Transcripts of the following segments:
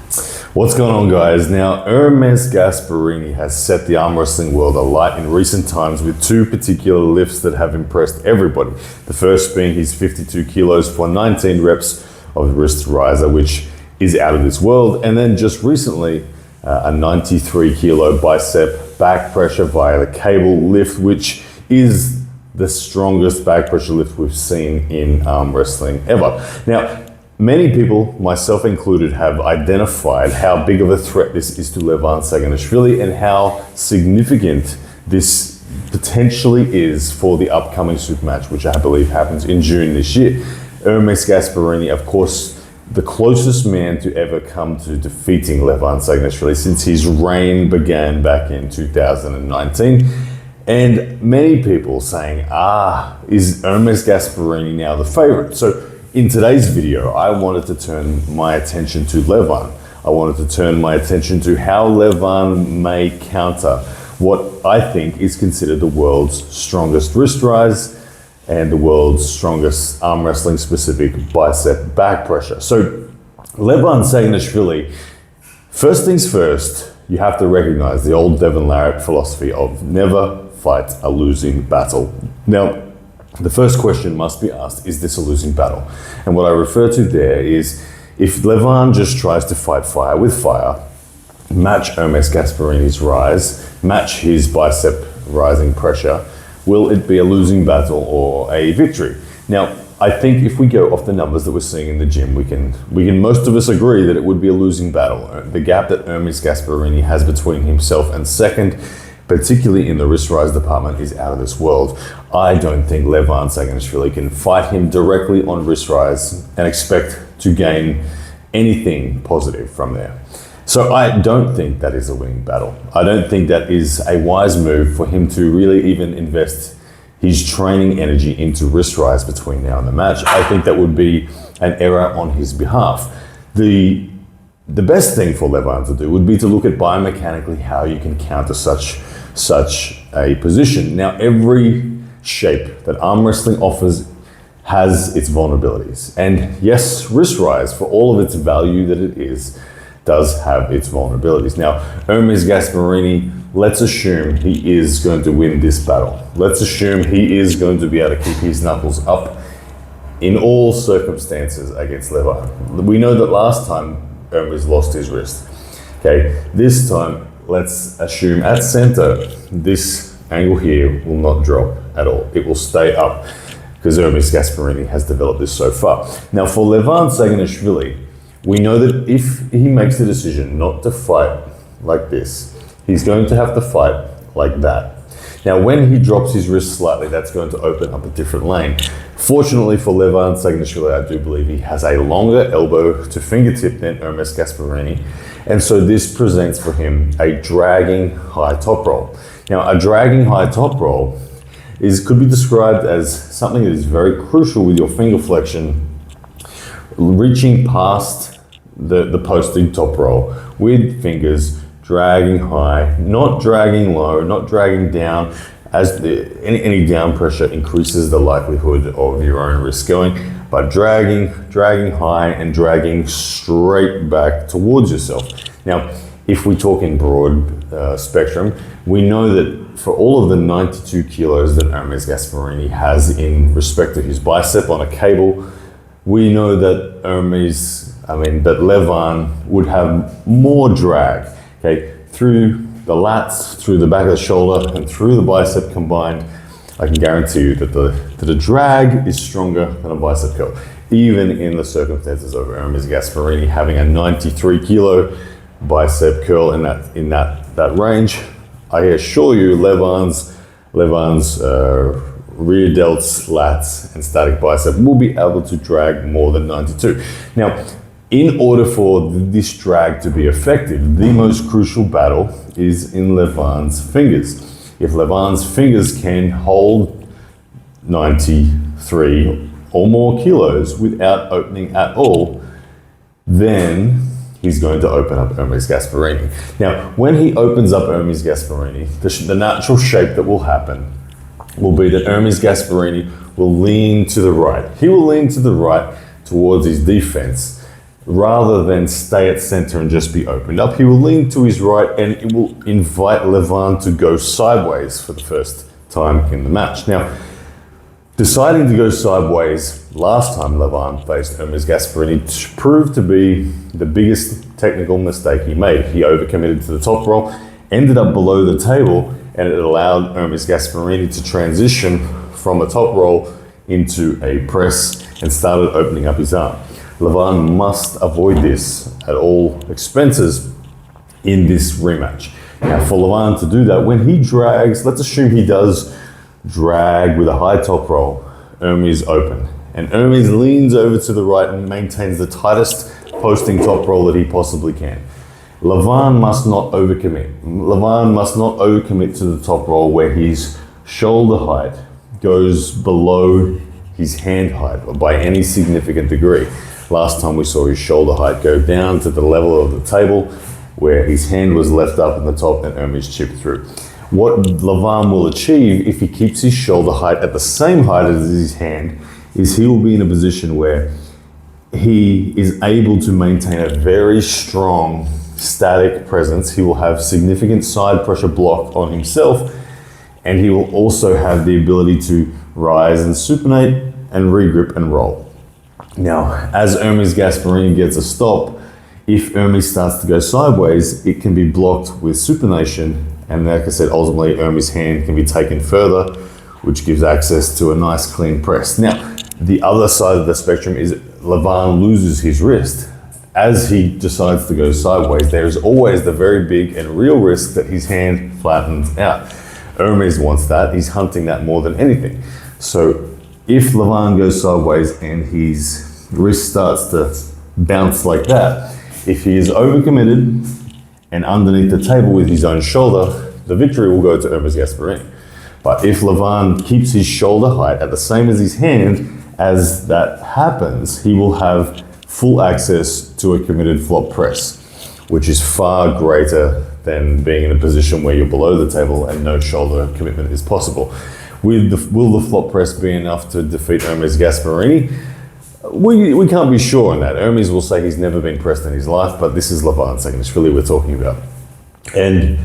What's going on, guys? Now, Ermes Gasparini has set the arm wrestling world alight in recent times with two particular lifts that have impressed everybody. The first being his 52 kilos for 19 reps of wrist riser, which is out of this world. And then just recently, a 93 kilo bicep back pressure via the cable lift, which is the strongest back pressure lift we've seen in arm wrestling ever. Now, many people, myself included, have identified how big of a threat this is to Levan Saginashvili and how significant this potentially is for the upcoming supermatch, which I believe happens in June this year. Ermes Gasparini, of course, the closest man to ever come to defeating Levan Saginashvili since his reign began back in 2019. And many people saying, is Ermes Gasparini now the favorite? So in today's video, I wanted to turn my attention to Levan. I wanted to turn my attention to how Levan may counter what I think is considered the world's strongest wrist rise and the world's strongest arm wrestling specific bicep back pressure. So Levan Saginashvili, first things first, you have to recognize the old Devon Larratt philosophy of never fight a losing battle. Now, the first question must be asked, is this a losing battle? And what I refer to there is, if Levan just tries to fight fire with fire, match Ermes Gasparini's rise, match his bicep rising pressure, will it be a losing battle or a victory? Now, I think if we go off the numbers that we're seeing in the gym, we can most of us agree that it would be a losing battle. The gap that Ermes Gasparini has between himself and second, particularly in the wrist rise department, is out of this world. I don't think Levan Saginashvili can fight him directly on wrist rise and expect to gain anything positive from there. So I don't think that is a winning battle. I don't think that is a wise move for him to really even invest his training energy into wrist rise between now and the match. I think that would be an error on his behalf. The best thing for Levan to do would be to look at biomechanically how you can counter such a position. Now, every shape that arm wrestling offers has its vulnerabilities. And yes, wrist rise, for all of its value that it is, does have its vulnerabilities. Now, Ermes Gasparini, let's assume he is going to win this battle. Let's assume he is going to be able to keep his knuckles up in all circumstances against Levan. We know that last time Ermes lost his wrist. Okay, this time, let's assume at center, this angle here will not drop at all. It will stay up because Ermes Gasparini has developed this so far. Now for Levan Saginashvili, we know that if he makes the decision not to fight like this, he's going to have to fight like that. Now when he drops his wrist slightly, that's going to open up a different lane. Fortunately for Levan Saginashvili, I do believe he has a longer elbow to fingertip than Ermes Gasparini. And so this presents for him a dragging high top roll. Now, a dragging high top roll could be described as something that is very crucial with your finger flexion, reaching past the posting top roll with fingers dragging high, not dragging low, not dragging down, as any down pressure increases the likelihood of your own wrist going, but dragging high and dragging straight back towards yourself. Now, if we talk in broad spectrum, we know that for all of the 92 kilos that Ermes Gasparini has in respect to his bicep on a cable, we know that Levan would have more drag, okay, through the lats, through the back of the shoulder, and through the bicep combined. I can guarantee you that the drag is stronger than a bicep curl, even in the circumstances of Ermes Gasparini having a 93 kilo bicep curl in that range. I assure you, Levan's rear delts, lats, and static bicep will be able to drag more than 92. Now, in order for this drag to be effective, the most crucial battle is in Levan's fingers. If Levan's fingers can hold 93 or more kilos without opening at all, then he's going to open up Ermes Gasparini. Now, when he opens up Ermes Gasparini, the natural shape that will happen will be that Ermes Gasparini will lean to the right. He will lean to the right towards his defense. rather than stay at center and just be opened up. He will lean to his right and it will invite Levan to go sideways for the first time in the match. Now, deciding to go sideways last time Levan faced Ermes Gasparini proved to be the biggest technical mistake he made. He overcommitted to the top roll, ended up below the table, and it allowed Ermes Gasparini to transition from a top roll into a press and started opening up his arm. Levan must avoid this at all expenses in this rematch. Now for Levan to do that, when he drags, let's assume he does drag with a high top roll, Ermes open. And Ermes leans over to the right and maintains the tightest posting top roll that he possibly can. Levan must not overcommit. Levan must not overcommit to the top roll where his shoulder height goes below his hand height by any significant degree. Last time we saw his shoulder height go down to the level of the table where his hand was left up in the top and Ermes chipped through. What Levan will achieve if he keeps his shoulder height at the same height as his hand is he will be in a position where he is able to maintain a very strong static presence. He will have significant side pressure block on himself, and he will also have the ability to rise and supinate and regrip and roll. Now, as Ermes Gasparini gets a stop, if Ermes starts to go sideways, it can be blocked with supination, and like I said, ultimately Ermes' hand can be taken further, which gives access to a nice clean press. Now, the other side of the spectrum is Levan loses his wrist. As he decides to go sideways, there is always the very big and real risk that his hand flattens out. Ermes wants that. He's hunting that more than anything. So if Levan goes sideways and his wrist starts to bounce like that, if he is overcommitted and underneath the table with his own shoulder, the victory will go to Ermes Gasparini. But if Levan keeps his shoulder height at the same as his hand, as that happens, he will have full access to a committed flop press, which is far greater than being in a position where you're below the table and no shoulder commitment is possible. Will the flop press be enough to defeat Ermes Gasparini? We can't be sure on that. Ermes will say he's never been pressed in his life, but this is Levan Saginashvili we're talking about. And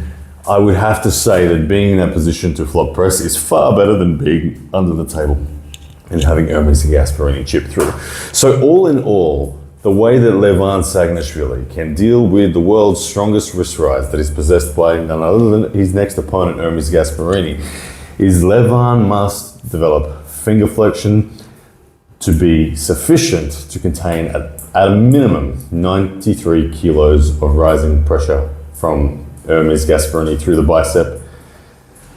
I would have to say that being in that position to flop press is far better than being under the table and having Ermes Gasparini chip through. So all in all, the way that Levan Saginashvili can deal with the world's strongest wrist rise that is possessed by none other than his next opponent, Ermes Gasparini, is Levan must develop finger flexion to be sufficient to contain at a minimum 93 kilos of rising pressure from Ermes Gasparini through the bicep.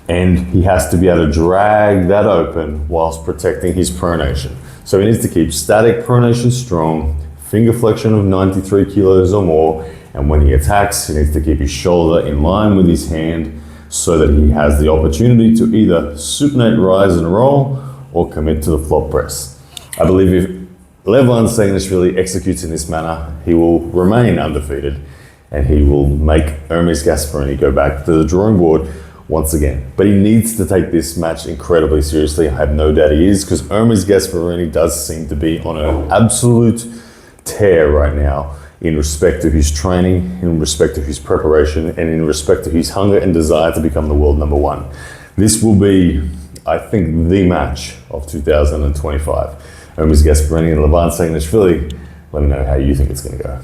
And he has to be able to drag that open whilst protecting his pronation. So he needs to keep static pronation strong, finger flexion of 93 kilos or more, and when he attacks, he needs to keep his shoulder in line with his hand so that he has the opportunity to either supinate, rise and roll, or commit to the flop press. I believe if Levan Saginashvili executes in this manner, he will remain undefeated and he will make Ermes Gasparini go back to the drawing board once again. But he needs to take this match incredibly seriously. I have no doubt he is, because Ermes Gasparini does seem to be on an absolute tear right now in respect to his training, in respect to his preparation, and in respect to his hunger and desire to become the world number one. This will be, I think, the match of 2025. Ermes Gasparini and Levan Saginashvili. Let me know how you think it's going to go.